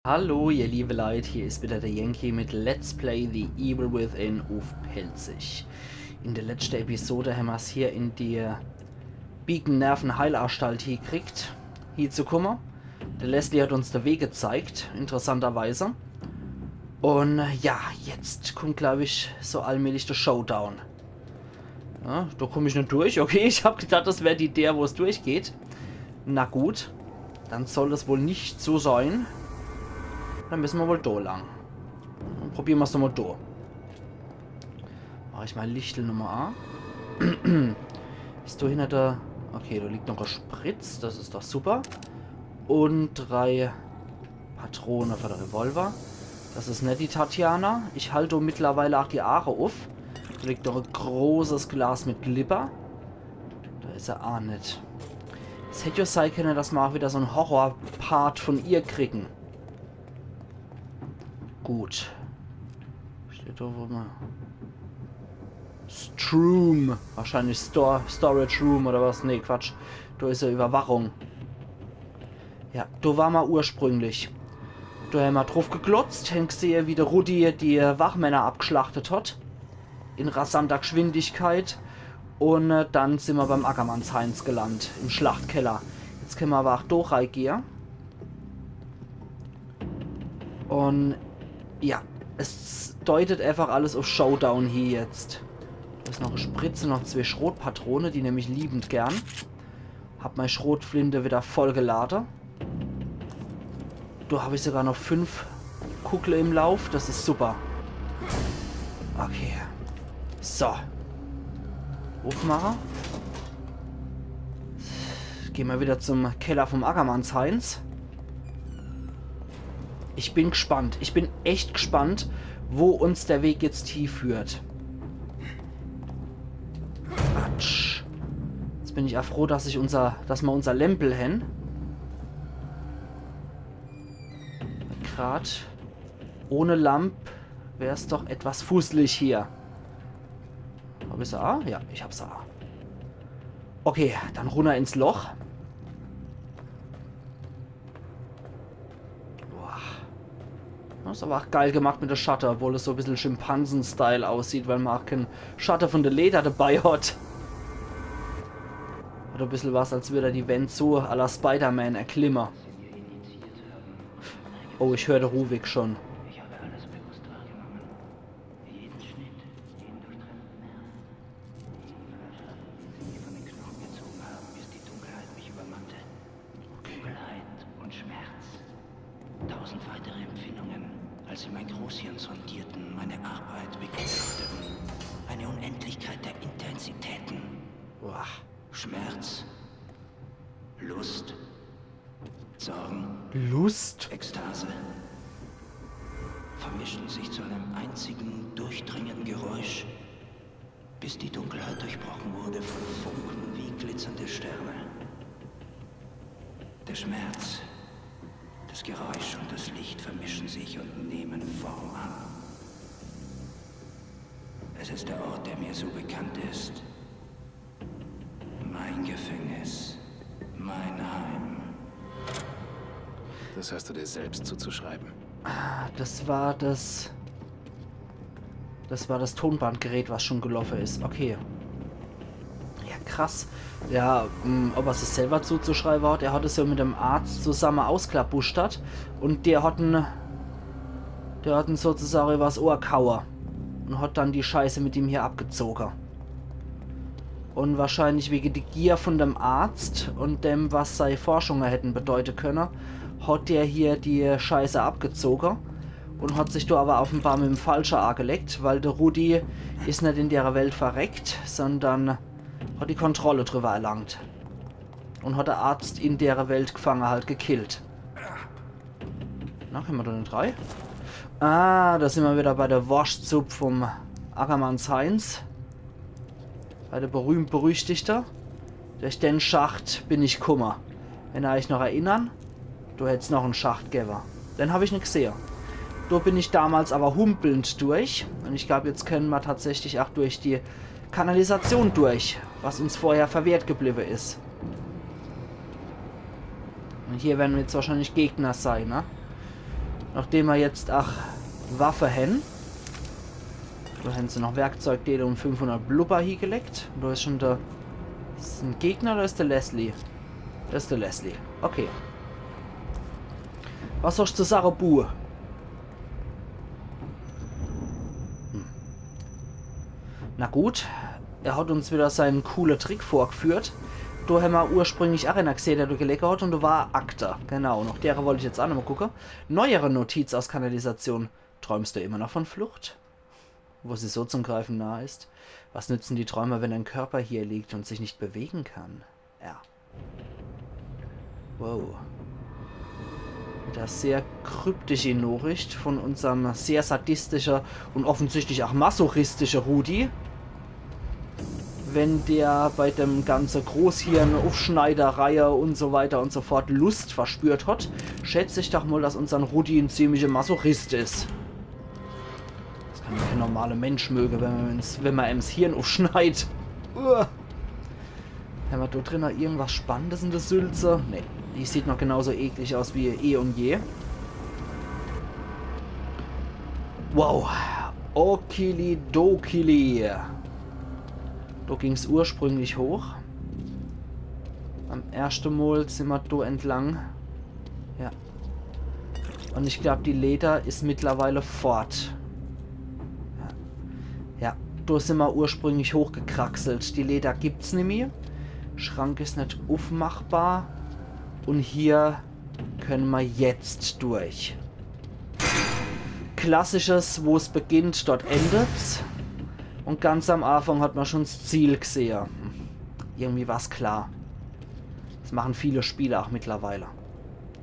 Hallo ihr liebe Leute, hier ist wieder der Yankee mit Let's Play The Evil Within auf Pelzig. In der letzten Episode haben wir es hier in die Beacon-Nerven-Heilanstalt hier gekriegt, hier zu kommen. Der Leslie hat uns den Weg gezeigt, interessanterweise. Und ja, jetzt kommt glaube ich so allmählich der Showdown. Ja, da komme ich nicht durch, okay, ich habe gedacht, das wäre die der, wo es durchgeht. Na gut, dann soll es wohl nicht so sein. Dann müssen wir wohl da lang. Dann probieren wir es nochmal da. Mache ich mal Lichtel Nummer A. Ist da hinter der... Okay, da liegt noch ein Spritz. Das ist doch super. Und 3 Patronen für den Revolver. Das ist nicht die Tatjana. Ich halte mittlerweile auch die Aare auf. Da liegt noch ein großes Glas mit Glipper. Da ist er auch nicht. Es hätte ja sein können, dass wir auch wieder so einen Horror-Part von ihr kriegen. Gut. Steht da, wo man... Stroom. Wahrscheinlich Storage Room oder was? Nee, Quatsch. Da ist ja Überwachung. Ja, da war mal ursprünglich. Da haben wir drauf geglotzt. Hängst du hier, wie der Rudi die Wachmänner abgeschlachtet hat. In rasanter Geschwindigkeit. Und dann sind wir beim Ackermanns-Heinz gelandet. Im Schlachtkeller. Jetzt können wir aber auch da reingehen. Und... ja, es deutet einfach alles auf Showdown hier jetzt. Da ist noch eine Spritze, noch 2 Schrotpatronen, die nehme ich liebend gern. Hab meine Schrotflinte wieder voll geladen. Da habe ich sogar noch 5 Kuckle im Lauf, das ist super. Okay. So. Aufmachen. Gehen wir wieder zum Keller vom Ackermanns-Heinz. Ich bin gespannt. Ich bin echt gespannt, wo uns der Weg jetzt hinführt. Quatsch. Jetzt bin ich auch froh, dass wir unser Lempel haben. Gerade ohne Lamp wäre es doch etwas fußlich hier. Habe ich A? Ja, ich hab's A. Okay, dann runter ins Loch. Das ist aber auch geil gemacht mit der Shutter, obwohl es so ein bisschen Schimpansen-Style aussieht, weil man auch keinen Shutter von der Leder dabei hat. Oder ein bisschen was, als würde er die Wand so à la Spider-Man erklimmen. Oh, ich höre den Ruhweg schon. Ich habe alles bewusst wahrgenommen. Jeden Schnitt, jeden durchtrennten Nerv. Die von den Knochen gezogen haben, bis die Dunkelheit mich übermannte. Dunkelheit und Schmerz. 1000 weitere Empfindungen, als sie mein Großhirn sondierten, meine Arbeit begutachteten. Eine Unendlichkeit der Intensitäten. Boah. Schmerz, Lust, Sorgen, Lust? Ekstase vermischten sich zu einem einzigen durchdringenden Geräusch, bis die Dunkelheit durchbrochen wurde von Funken wie glitzernde Sterne. Der Schmerz, das Geräusch und das Licht vermischen sich und nehmen Form an. Es ist der Ort, der mir so bekannt ist. Mein Gefängnis, mein Heim. Das hast du dir selbst zuzuschreiben. Das war das Tonbandgerät, was schon gelaufen ist. Okay. Ja, krass. Ja, ob er es selber zuzuschreiben hat, er hat es ja mit dem Arzt zusammen ausklappbustert und der hat ihn sozusagen übers Ohr kauer und hat dann die Scheiße mit ihm hier abgezogen. Und wahrscheinlich wegen der Gier von dem Arzt und dem, was seine Forschungen hätten bedeuten können, hat der hier die Scheiße abgezogen und hat sich da aber offenbar mit dem falschen A gelegt, weil der Rudi ist nicht in der Welt verreckt, sondern hat die Kontrolle drüber erlangt. Und hat der Arzt in der Welt gefangen halt gekillt. Na, haben wir da eine 3? Ah, da sind wir wieder bei der Wurstsuppe vom Ackermanns-Heinz. Bei der berühmt-berüchtigte. Durch den Schacht bin ich Kummer. Wenn ihr euch noch erinnern, du hättest noch einen Schacht gegeben. Den habe ich nicht gesehen. Da bin ich damals aber humpelnd durch. Und ich glaube, jetzt können wir tatsächlich auch durch die Kanalisation durch, was uns vorher verwehrt geblieben ist. Und hier werden jetzt wahrscheinlich Gegner sein, ne? Nachdem wir jetzt auch Waffe haben. Da haben sie noch Werkzeugdele und 500 Blubber hier geleckt. Da ist schon der... Ist das ein Gegner oder ist der Leslie? Das ist der Leslie. Okay. Was sollst du sagen, Bu? Na gut. Er hat uns wieder seinen coolen Trick vorgeführt. Da haben wir ursprünglich auch einen gesehen, der du gelegt hat, und du war Akta. Genau, noch derer wollte ich jetzt auch noch mal gucken. Neuere Notiz aus Kanalisation. Träumst du immer noch von Flucht? Wo sie so zum Greifen nahe ist? Was nützen die Träume, wenn ein Körper hier liegt und sich nicht bewegen kann? Ja. Wow. Das sehr kryptische Nachricht von unserem sehr sadistischer und offensichtlich auch masochistischer Rudi. Wenn der bei dem ganzen Großhirn, Aufschneiderreihe und so weiter und so fort Lust verspürt hat, schätze ich doch mal, dass unser Rudi ein ziemlicher Masochist ist. Das kann ja kein normaler Mensch mögen, wenn man ihm das Hirn aufschneidet. Haben wir da drin noch irgendwas Spannendes in der Sülze? Ne, die sieht noch genauso eklig aus wie eh und je. Wow. Okilidokili. Da ging es ursprünglich hoch. Am ersten Mal sind wir da entlang. Ja. Und ich glaube, die Leder ist mittlerweile fort. Ja. Ja, da sind wir ursprünglich hochgekraxelt. Die Leder gibt es nicht mehr. Schrank ist nicht aufmachbar. Und hier können wir jetzt durch. Klassisches, wo es beginnt, dort endet. Und ganz am Anfang hat man schon das Ziel gesehen. Irgendwie war es klar. Das machen viele Spiele auch mittlerweile.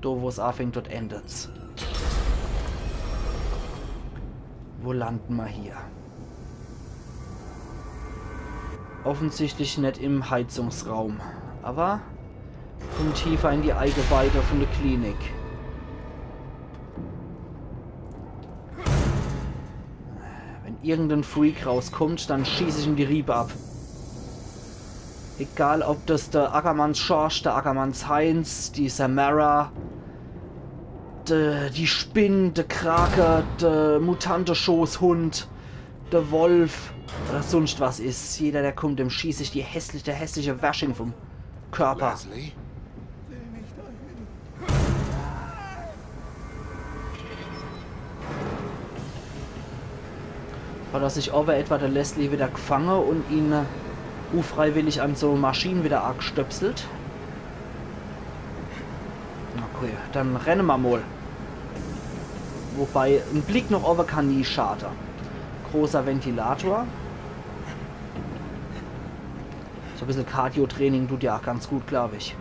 Da, wo es anfängt, dort endet es. Wo landen wir hier? Offensichtlich nicht im Heizungsraum. Aber kommen tiefer in die Eingeweide von der Klinik. Irgendein Freak rauskommt, dann schieße ich ihm die Riebe ab. Egal, ob das der Ackermanns Schorsch, der Ackermanns Heinz, die Samara, die Spinne, der Krake, der mutante Schoßhund, der Wolf oder sonst was ist. Jeder, der kommt, dem schieße ich der hässliche Washing vom Körper. Leslie? Hat er sich aber etwa der Leslie wieder gefangen und ihn unfreiwillig an so Maschinen wieder abgestöpselt? Okay, dann rennen wir mal. Wobei, ein Blick noch over kann nie schaden. Großer Ventilator. So ein bisschen Cardio-Training tut ja auch ganz gut, glaube ich.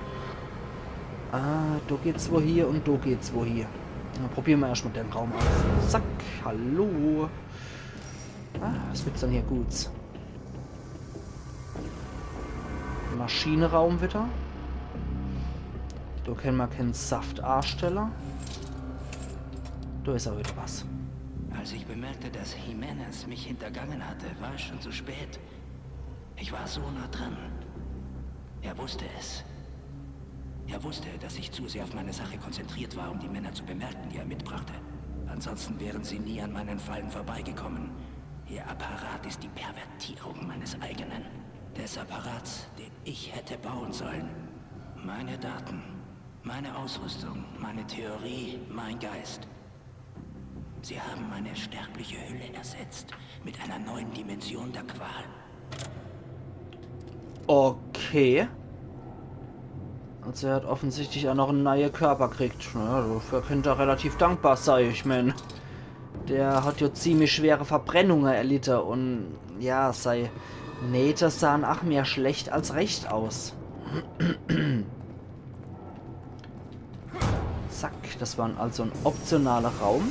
Ah, da geht's wo hier und da geht's wo hier. Dann probieren wir erstmal den Raum aus. Zack, hallo. Ah, was gibt's denn hier Guts? Maschinenraum wieder. Da kennen wir keinen Saftarsteller. Da ist auch wieder was. Als ich bemerkte, dass Jimenez mich hintergangen hatte, war es schon zu spät. Ich war so nah dran. Er wusste es. Er wusste, dass ich zu sehr auf meine Sache konzentriert war, um die Männer zu bemerken, die er mitbrachte. Ansonsten wären sie nie an meinen Fallen vorbeigekommen. Ihr Apparat ist die Pervertierung meines eigenen. Des Apparats, den ich hätte bauen sollen. Meine Daten, meine Ausrüstung, meine Theorie, mein Geist. Sie haben meine sterbliche Hülle ersetzt mit einer neuen Dimension der Qual. Okay. Also er hat offensichtlich auch noch einen neuen Körper gekriegt. Ja, dafür könnte er relativ dankbar sein. Ich meine, der hat ja ziemlich schwere Verbrennungen erlitten und ja, sei Nähte sahen auch mehr schlecht als recht aus. Zack, das war also ein optionaler Raum.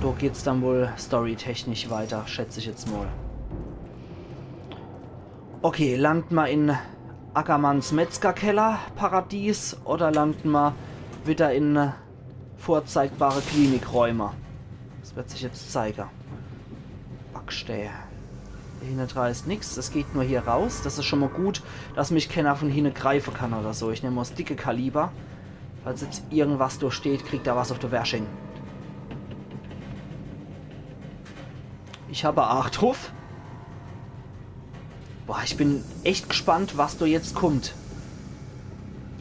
Da geht's dann wohl storytechnisch weiter, schätze ich jetzt mal. Okay, landen wir in Ackermanns Metzgerkeller Paradies oder landen wir wieder in vorzeigbare Klinikräume? Das wird sich jetzt zeigen. Backstähe. Hier hinten ist nichts, das geht nur hier raus. Das ist schon mal gut, dass mich keiner von hinten greifen kann oder so. Ich nehme mal das dicke Kaliber. Falls jetzt irgendwas durchsteht, kriegt er was auf der Wäsching. Ich habe 8 Ruf. Boah, ich bin echt gespannt, was da jetzt kommt.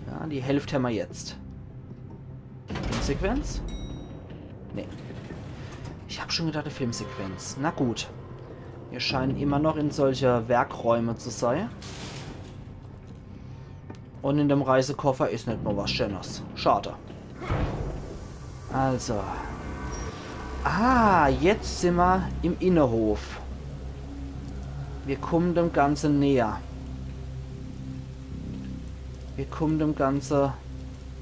Ja, die Hälfte haben wir jetzt. Filmsequenz? Nee. Ich habe schon gedacht, eine Filmsequenz. Na gut. Wir scheinen immer noch in solche Werkräume zu sein. Und in dem Reisekoffer ist nicht nur was Schönes. Schade. Also. Ah, jetzt sind wir im Innenhof. Wir kommen dem Ganzen näher. Wir kommen dem Ganzen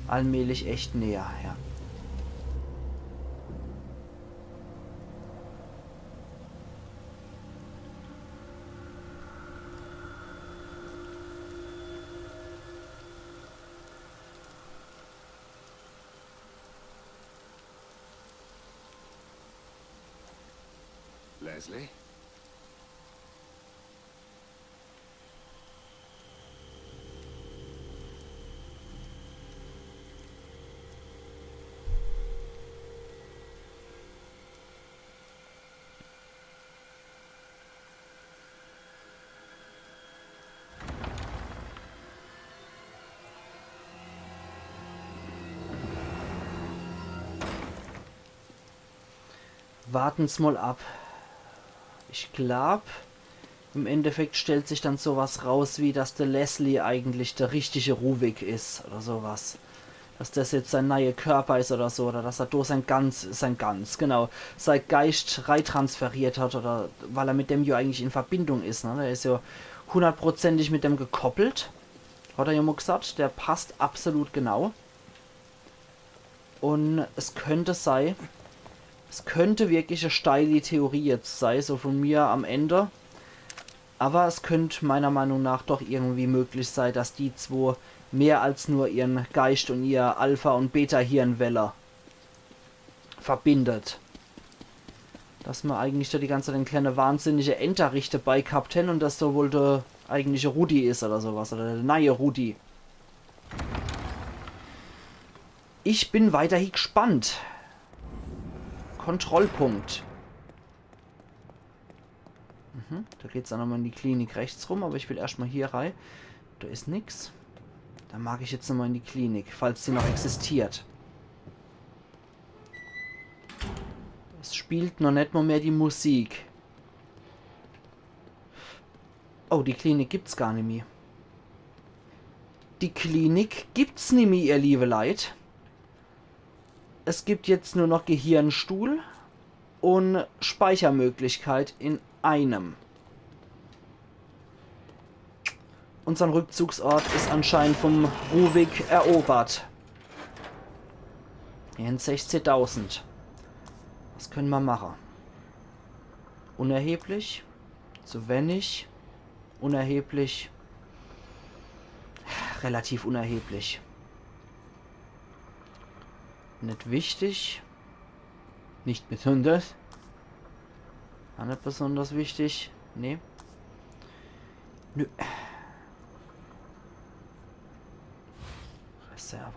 allmählich echt näher, ja. Leslie? Warten's mal ab. Ich glaube, im Endeffekt stellt sich dann sowas raus, wie dass der Leslie eigentlich der richtige Ruvik ist oder sowas. Dass das jetzt sein neuer Körper ist oder so, oder dass er durch sein Geist reitransferiert hat, oder weil er mit dem ja eigentlich in Verbindung ist. Ne? Der ist ja 100%ig mit dem gekoppelt. Hat er ja mal gesagt, der passt absolut genau. Und es könnte sein, es könnte wirklich eine steile Theorie jetzt sein, so von mir am Ende. Aber es könnte meiner Meinung nach doch irgendwie möglich sein, dass die zwei mehr als nur ihren Geist und ihr Alpha- und Beta-Hirnwelle verbindet. Dass man eigentlich da die ganze Zeit eine kleine wahnsinnige Enterricht dabei gehabt hätten und dass da wohl der eigentliche Rudi ist oder sowas. Oder der neue Rudi. Ich bin weiterhin gespannt. Kontrollpunkt. Da geht es dann nochmal in die Klinik rechts rum, aber ich will erstmal hier rein. Da ist nichts. Da mag ich jetzt nochmal in die Klinik, falls sie noch existiert. Es spielt noch nicht mal mehr die Musik. Oh, die Klinik gibt's gar nicht mehr. Die Klinik gibt's nicht mehr, ihr liebe Leid. Es gibt jetzt nur noch Gehirnstuhl und Speichermöglichkeit in einem. Unser Rückzugsort ist anscheinend vom Ruvik erobert. Hier in 16.000. Was können wir machen? Unerheblich. Zu wenig. Unerheblich. Relativ unerheblich. Nicht wichtig. Nicht besonders. War nicht besonders wichtig. Nee. Nö. Reserve.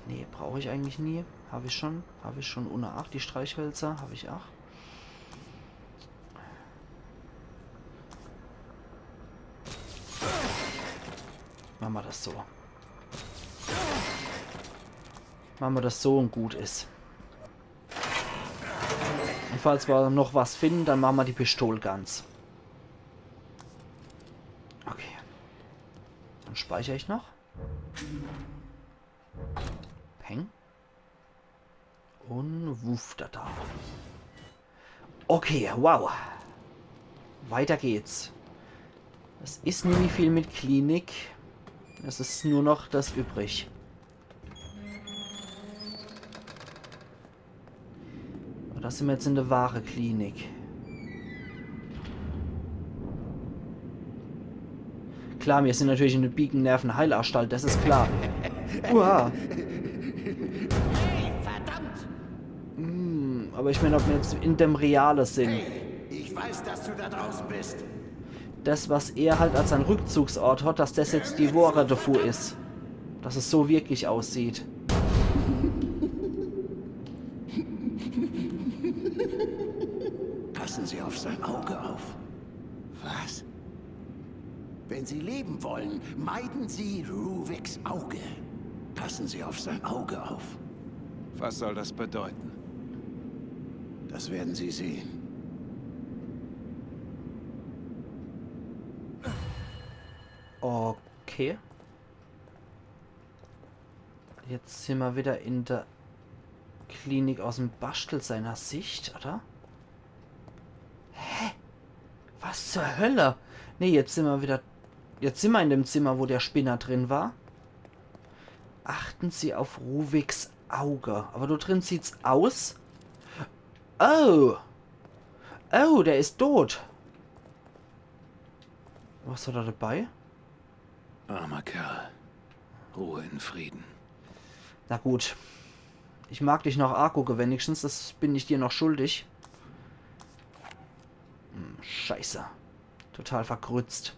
Nee, brauche ich eigentlich nie. Habe ich schon. Habe ich schon ohne 8. Die Streichhölzer habe ich auch. Machen wir das so. Machen wir das so und gut ist. Und falls wir noch was finden, dann machen wir die Pistole ganz. Okay. Dann speichere ich noch. Peng. Und wuff, da. Okay, wow. Weiter geht's. Es ist nie viel mit Klinik. Es ist nur noch das übrig. Da sind wir jetzt in der wahren Klinik. Klar, wir sind natürlich in der Biegennerven-Heilanstalt, das ist klar. Uah. Hey, verdammt! Aber ich meine, ob wir jetzt in dem Reale sind. Hey, ich weiß, dass du da draußen bist. Das, was er halt als ein Rückzugsort hat, dass das jetzt die Ware davor ist. dass es so wirklich aussieht. Passen Sie auf sein Auge auf. Was? Wenn Sie leben wollen, meiden Sie Ruviks Auge. Passen Sie auf sein Auge auf. Was soll das bedeuten? Das werden Sie sehen. Okay. Jetzt sind wir wieder in der Klinik aus dem Bastel seiner Sicht, oder? Hä? Was zur Hölle? Nee, jetzt sind wir wieder... Jetzt sind wir in dem Zimmer, wo der Spinner drin war. Achten Sie auf Ruviks Auge. Aber da drin sieht's aus. Oh. Oh, der ist tot. Was hat er dabei? Armer Kerl. Ruhe in Frieden. Na gut. Ich mag dich noch angucken, wenigstens. Das bin ich dir noch schuldig. Scheiße. Total verkrützt.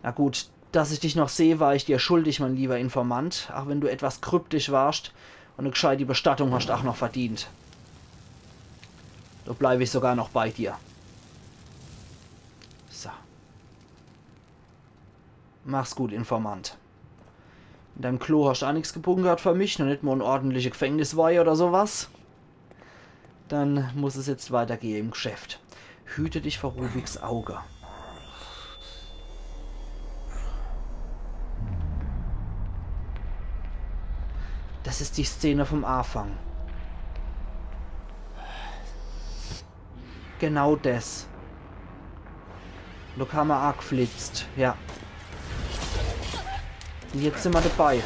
Na gut, dass ich dich noch sehe, war ich dir schuldig, mein lieber Informant. Auch wenn du etwas kryptisch warst und eine gescheite Bestattung hast auch noch verdient. Da bleibe ich sogar noch bei dir. So. Mach's gut, Informant. In deinem Klo hast du auch nichts gebunkert für mich, noch nicht mal eine ordentliche Gefängnisweihe oder sowas. Dann muss es jetzt weitergehen im Geschäft. Hüte dich vor Ruviks Auge. Das ist die Szene vom Anfang. Genau das. Da kam er arg geflitzt, ja. Und jetzt sind wir dabei.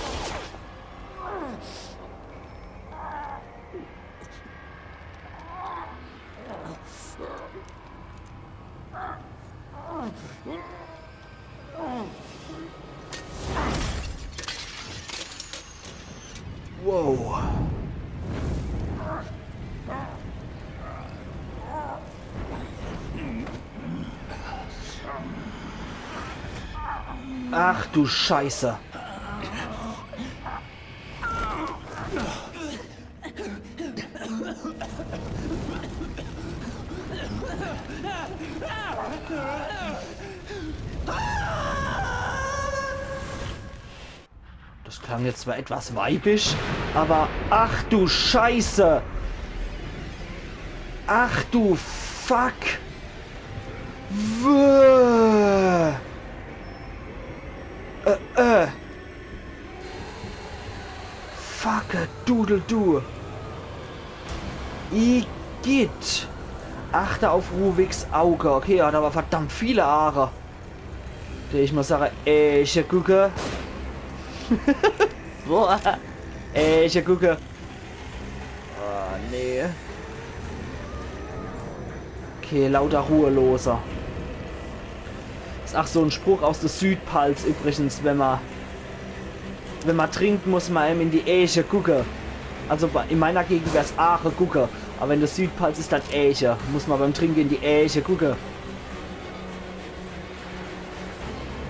Wow. Ach du Scheiße. Das klang jetzt zwar etwas weibisch, aber ach du Scheiße. Ach du Fuck. Fuck, Dudel du. Igitt. Achte auf Ruviks Auge. Okay, er hat aber verdammt viele Haare. Ich muss sagen, ich gucke. Ich gucke. Oh, nee. Okay, lauter Ruheloser. Ist auch so ein Spruch aus der Südpfalz übrigens, wenn man trinkt, muss man einem in die Äche gucken. Also in meiner Gegend wäre es Aache gucken. Aber wenn das Südpfalz ist, dann Äche. Muss man beim Trinken in die Äche gucken.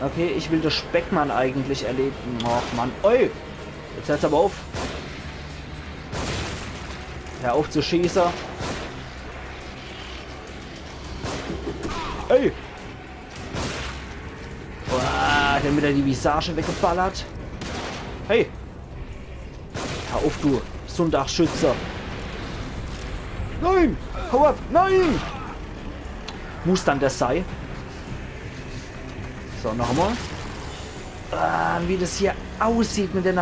Okay, ich will das Speckmann eigentlich erleben. Och Mann. Oi! Jetzt hört's aber auf. Hör auf zu schießen. Ey! Boah, der hat wieder die Visage weggeballert. Hey! Hör auf, du Sonntagsschützer. Nein! Hau ab! Nein! Muss dann das sein? So, noch einmal. Ah, wie das hier aussieht mit den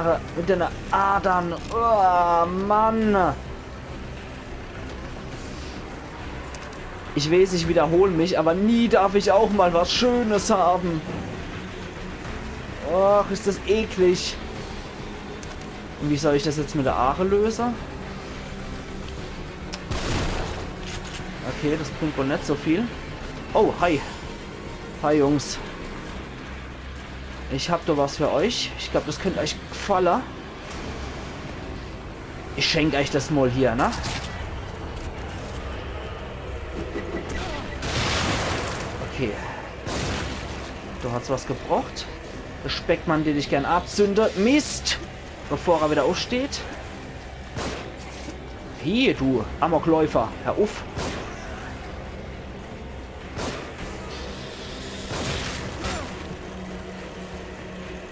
Adern. Oh, Mann! Ich weiß, ich wiederhole mich, aber nie darf ich auch mal was Schönes haben. Och, ist das eklig. Und wie soll ich das jetzt mit der Aare lösen? Okay, das bringt wohl nicht so viel. Oh, hi. Hi, Jungs. Ich hab da was für euch. Ich glaube, das könnte euch gefallen. Ich schenke euch das mal hier, ne? Okay. Du hast was gebraucht. Der Speckmann, den ich gern abzünde. Mist! Bevor er wieder aufsteht. Hier, du Amokläufer. Hör auf.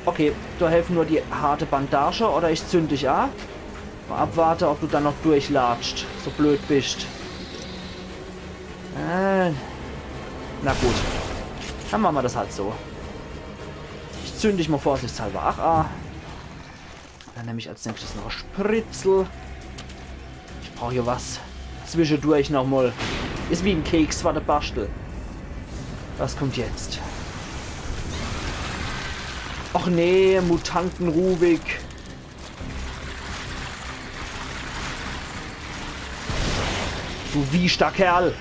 Okay, da helfen nur die harte Bandage oder ich zünde dich ab. Mal abwarte, ob du dann noch durchlatscht. So blöd bist. Na gut. Dann machen wir das halt so. Ich zünde dich mal vorsichtshalber. Ach, Dann nehme ich als nächstes noch Spritzel. Ich brauche hier was. Zwischendurch nochmal. Ist wie ein Keks, war der Bastel. Was kommt jetzt? Och nee, Mutanten Ruvik. Du wiechter Kerl.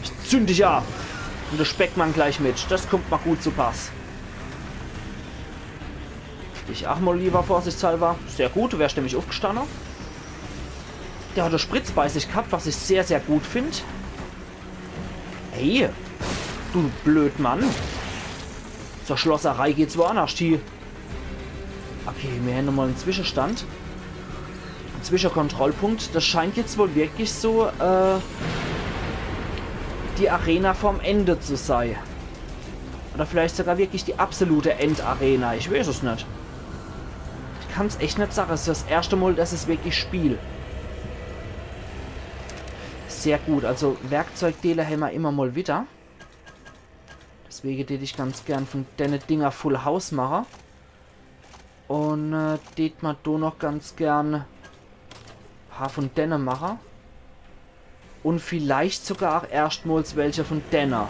Ich zünd dich ab. Und der Speckmann gleich mit. Das kommt mal gut zu Pass. Ich ach mal lieber vorsichtshalber. Sehr gut, du wärst nämlich aufgestanden. Der hat eine Spritz bei sich gehabt, was ich sehr, sehr gut finde. Hey, du Blödmann. Zur Schlosserei geht's woanders, die. Okay, wir haben nochmal einen Zwischenstand. Ein Zwischenkontrollpunkt. Das scheint jetzt wohl wirklich so die Arena vom Ende zu sein. Oder vielleicht sogar wirklich die absolute Endarena. Ich weiß es nicht. Ich kann es echt nicht sagen. Es ist das erste Mal, dass ich wirklich spiele. Sehr gut. Also Werkzeugteile haben wir immer mal wieder. Deswegen hätte ich ganz gern von den Dinger Full House machen. Und det man da noch ganz gern ein paar von denen machen. Und vielleicht sogar auch erstmals welche von denen.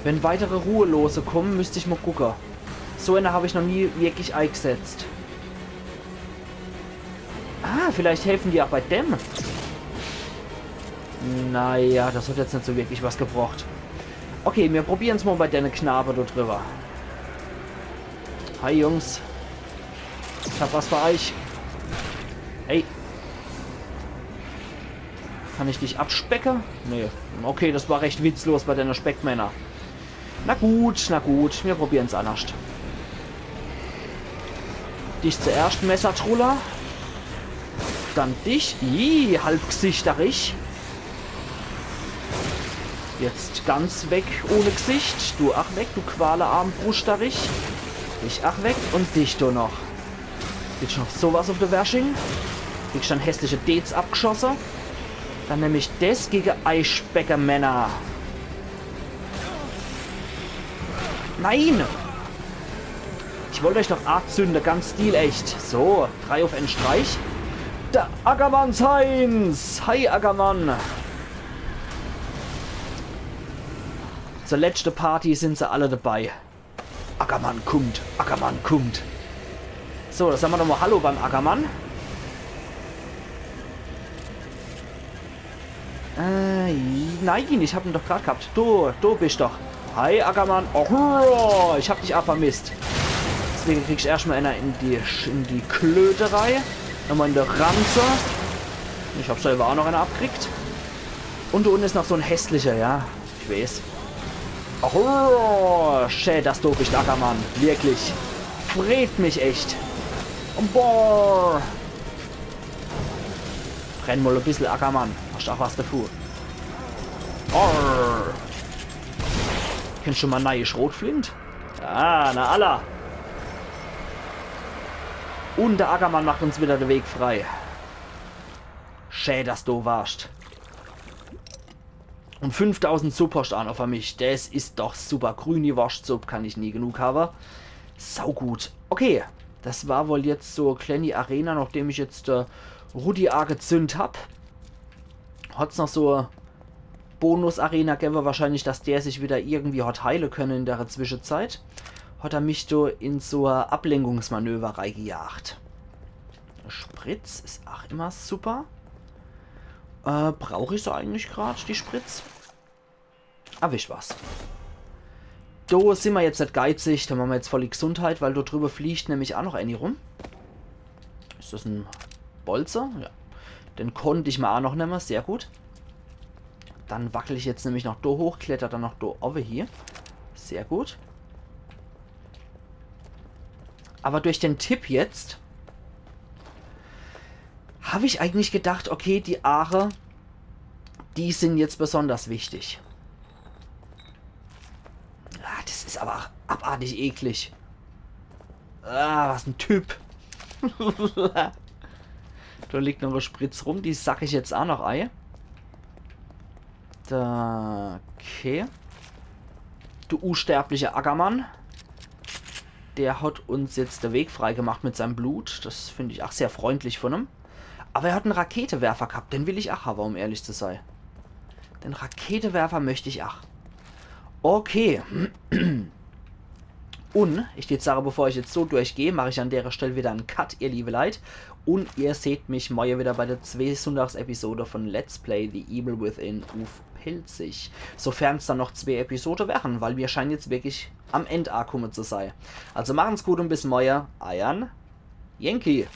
Wenn weitere Ruhelose kommen, müsste ich mal gucken. So eine habe ich noch nie wirklich eingesetzt. Ah, vielleicht helfen die auch bei dem. Naja, das hat jetzt nicht so wirklich was gebracht. Okay, wir probieren es mal bei den Knabe da drüber. Hi Jungs. Ich hab was für euch. Hey. Kann ich dich abspecken? Nee. Okay, das war recht witzlos bei den Speckmänner. Na gut, wir probieren es anders. Dich zuerst, Messertruller. Dann dich. Ih, halbgesichterig. Jetzt ganz weg ohne Gesicht. Du ach weg, du Qualerarm brusterig. Ich ach weg und dich du noch. Kriegst noch sowas auf der Wäsching. Kriegst dann hässliche Dates abgeschossen. Dann nehme ich das gegen Eisbäckermänner. Nein! Ich wollte euch doch abzünden, ganz stilecht. So, 3 auf einen Streich. Der Ackermanns Heinz! Hi Ackermann! Zur letzten Party sind sie alle dabei. Ackermann kommt, Ackermann kommt. So, das haben wir doch mal Hallo beim Ackermann. Nein, ich hab ihn doch gerade gehabt. Du bist doch. Hi Ackermann. Oh, ich hab dich auch vermisst. Deswegen krieg ich erstmal einer in die Klöterei. Nochmal in der Ranze. Ich hab selber auch noch eine abgekriegt. Und da unten ist noch so ein hässlicher, ja. Ich weiß. Oh, schä, das du bist, Ackermann. Wirklich. Fred mich echt. Und boah. Renn mal ein bisschen, Ackermann. Hast auch was dafür. Oh. Kennst du mal neue Schrotflint? Ah, na Allah. Und der Ackermann macht uns wieder den Weg frei. Schä, dass du warst. Und 5000 Suppost an auf mich. Das ist doch super. Grüne Waschsuppe kann ich nie genug haben. Sau gut. Okay, das war wohl jetzt so kleine Arena, nachdem ich jetzt Rudi A gezündet habe. Hat es noch so Bonus-Arena gegeben, wahrscheinlich, dass der sich wieder irgendwie hat heilen können in der Zwischenzeit. Hat er mich da in so eine Ablenkungsmanöver reingejagt. Spritz ist auch immer super. Brauche ich so eigentlich gerade die Spritz? Aber ich was. Da sind wir jetzt nicht geizig, da machen wir jetzt voll die Gesundheit, weil da drüber fliegt nämlich auch noch eine rum. Ist das ein Bolzer? Ja. Den konnte ich mal auch noch nehmen, sehr gut. Dann wackel ich jetzt nämlich noch da hoch, kletter dann noch da oben hier. Sehr gut. Aber durch den Tipp jetzt habe ich eigentlich gedacht, okay, die Aare, die sind jetzt besonders wichtig. Ah, das ist aber abartig eklig. Ah, was ein Typ. Da liegt noch ein Spritz rum, die sack ich jetzt auch noch ein. Da, okay. Du unsterblicher Ackermann. Der hat uns jetzt den Weg frei gemacht mit seinem Blut. Das finde ich auch sehr freundlich von ihm. Aber er hat einen Raketewerfer gehabt. Den will ich auch haben, um ehrlich zu sein. Den Raketewerfer möchte ich auch. Okay. Und, ich jetzt sage, bevor ich jetzt so durchgehe, mache ich an der Stelle wieder einen Cut, ihr liebe Leute. Und ihr seht mich morgen wieder bei der 200. Episode von Let's Play The Evil Within auf Pilzig. Sofern es dann noch 2 Episoden wären, weil wir scheinen jetzt wirklich am Ende angekommen zu sein. Also machen's gut und bis morgen. Euer Yankee.